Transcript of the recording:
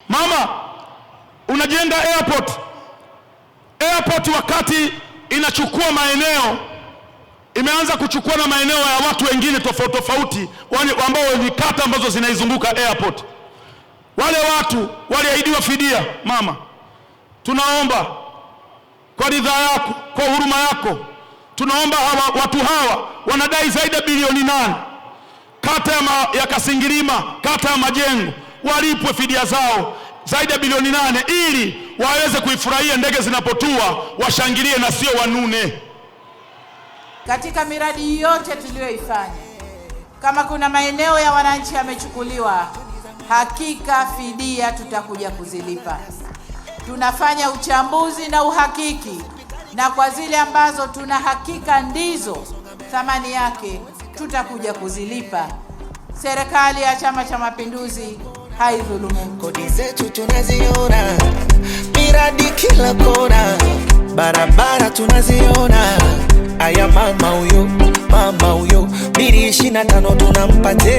Mama, unajenga airport wakati inachukua maeneo, imeanza kuchukua na maeneo ya watu wengine tofauti ambao ni kata ambazo zinaizunguka airport. Wale watu waliahidiwa fidia. Mama, tunaomba kwa ridhaa yako, kwa huruma yako, tunaomba watu hawa wanadai zaidi ya bilioni 8, kata ya Kasingirima, kata ya Majengo, walipwe fidia zao zaidi ya bilioni 8 ili waweze kuifurahia ndege zinapotua, washangilie na sio wanune. Katika miradi yote tuliyoifanya, kama kuna maeneo ya wananchi yamechukuliwa, hakika fidia tutakuja kuzilipa. Tunafanya uchambuzi na uhakiki, na kwa zile ambazo tuna hakika ndizo thamani yake tutakuja kuzilipa. Serikali ya Chama cha Mapinduzi haidhulumu. Kodi zetu tunaziona, miradi kila kona, barabara tunaziona. Aya mama huyo, 225 tunampate.